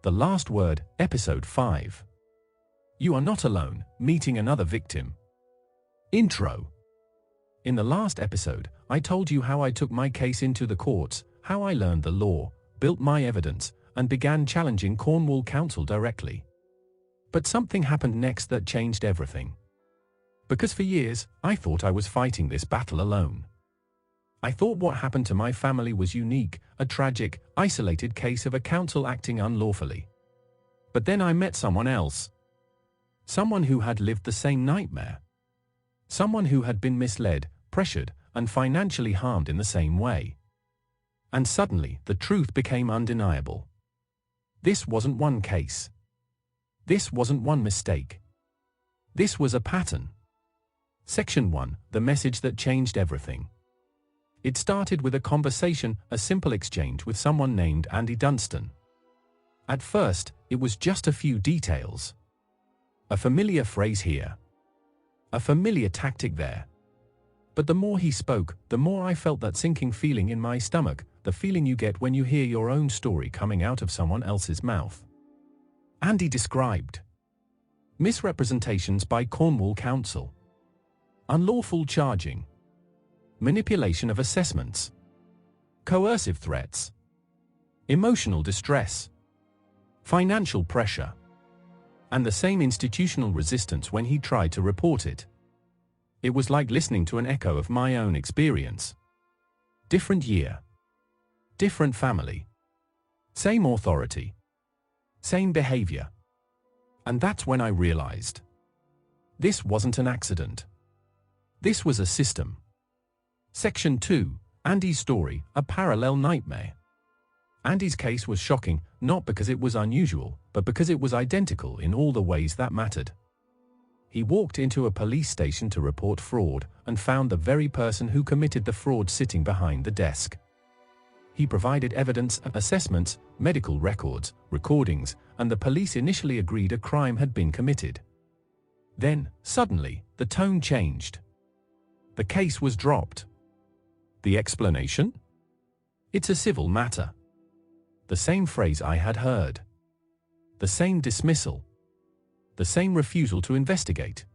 The Last Word, Episode 5. You are not alone, meeting another victim. Intro. In the last episode, I told you how I took my case into the courts, how I learned the law, built my evidence, and began challenging Cornwall Council directly. But something happened next that changed everything. Because for years, I thought I was fighting this battle alone. I thought what happened to my family was unique, a tragic, isolated case of a council acting unlawfully. But then I met someone else. Someone who had lived the same nightmare. Someone who had been misled, pressured, and financially harmed in the same way. And suddenly, the truth became undeniable. This wasn't one case. This wasn't one mistake. This was a pattern. Section 1, the message that changed everything. It started with a conversation, a simple exchange with someone named Andy Dunstan. At first, it was just a few details. A familiar phrase here. A familiar tactic there. But the more he spoke, the more I felt that sinking feeling in my stomach, the feeling you get when you hear your own story coming out of someone else's mouth. Andy described misrepresentations by Cornwall Council, unlawful charging, manipulation of assessments, coercive threats, emotional distress, financial pressure, and the same institutional resistance when he tried to report it. It was like listening to an echo of my own experience. Different year, different family, same authority, same behavior. And that's when I realized this wasn't an accident. This was a system. Section 2, Andy's story, a parallel nightmare. Andy's case was shocking, not because it was unusual, but because it was identical in all the ways that mattered. He walked into a police station to report fraud and found the very person who committed the fraud sitting behind the desk. He provided evidence, assessments, medical records, recordings, and the police initially agreed a crime had been committed. Then, suddenly, the tone changed. The case was dropped. The explanation? It's a civil matter. The same phrase I had heard. The same dismissal. The same refusal to investigate.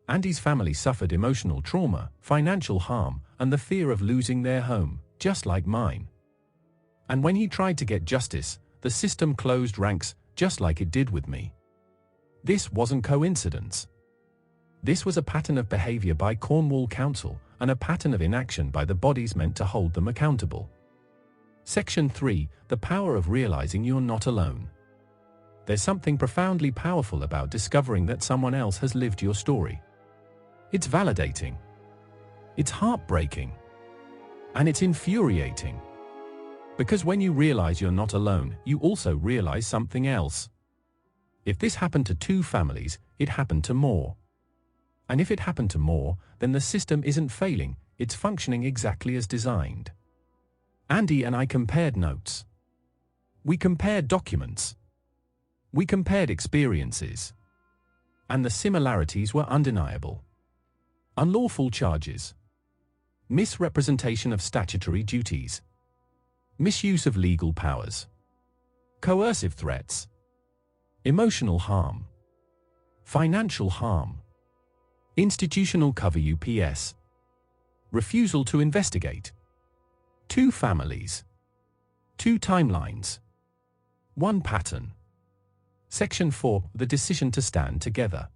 Andy's family suffered emotional trauma, financial harm, and the fear of losing their home, just like mine. And when he tried to get justice, the system closed ranks, just like it did with me. This wasn't coincidence. This was a pattern of behavior by Cornwall Council, and a pattern of inaction by the bodies meant to hold them accountable. Section 3, the power of realizing you're not alone. There's something profoundly powerful about discovering that someone else has lived your story. It's validating. It's heartbreaking. And it's infuriating. Because when you realize you're not alone, you also realize something else. If this happened to 2 families, it happened to more. And if it happened to more, then the system isn't failing, it's functioning exactly as designed. Andy and I compared notes. We compared documents. We compared experiences. And the similarities were undeniable. Unlawful charges. Misrepresentation of statutory duties. Misuse of legal powers. Coercive threats. Emotional harm. Financial harm. Institutional cover UPS. Refusal to investigate. 2 families. 2 timelines. 1 pattern. Section 4, the decision to stand together.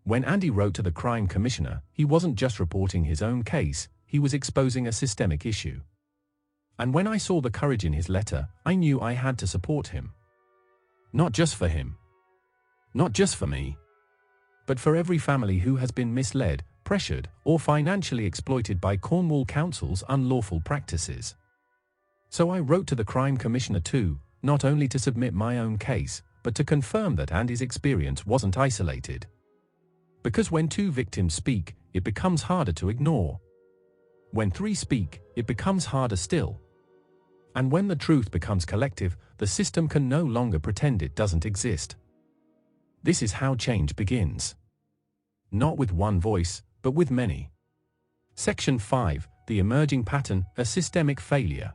When Andy wrote to the crime commissioner, he wasn't just reporting his own case, he was exposing a systemic issue. And when I saw the courage in his letter, I knew I had to support him. Not just for him. Not just for me. But for every family who has been misled, pressured, or financially exploited by Cornwall Council's unlawful practices. So I wrote to the crime commissioner too, not only to submit my own case, but to confirm that Andy's experience wasn't isolated. Because when 2 victims speak, it becomes harder to ignore. When 3 speak, it becomes harder still. And when the truth becomes collective, the system can no longer pretend it doesn't exist. This is how change begins. Not with one voice, but with many. Section 5, the emerging pattern, a systemic failure.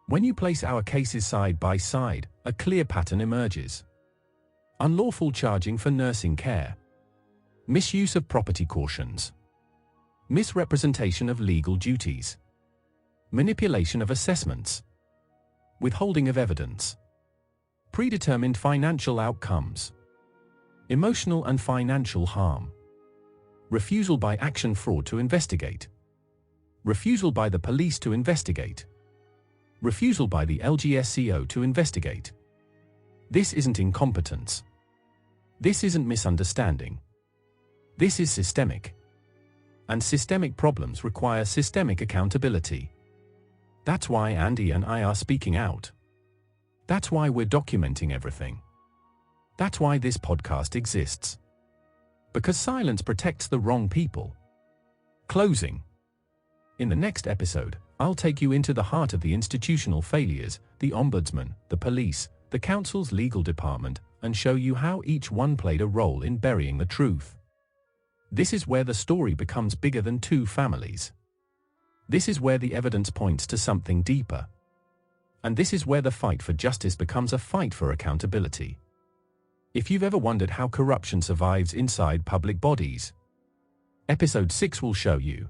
When you place our cases side by side, a clear pattern emerges. Unlawful charging for nursing care. Misuse of property cautions. Misrepresentation of legal duties. Manipulation of assessments. Withholding of evidence. Predetermined financial outcomes. Emotional and financial harm. Refusal by action fraud to investigate. Refusal by the police to investigate. Refusal by the LGSCO to investigate. This isn't incompetence. This isn't misunderstanding. This is systemic. And systemic problems require systemic accountability. That's why Andy and I are speaking out. That's why we're documenting everything. That's why this podcast exists. Because silence protects the wrong people. Closing. In the next episode, I'll take you into the heart of the institutional failures, the ombudsman, the police, the council's legal department, and show you how each one played a role in burying the truth. This is where the story becomes bigger than two families. This is where the evidence points to something deeper. And this is where the fight for justice becomes a fight for accountability. If you've ever wondered how corruption survives inside public bodies, Episode 6 will show you.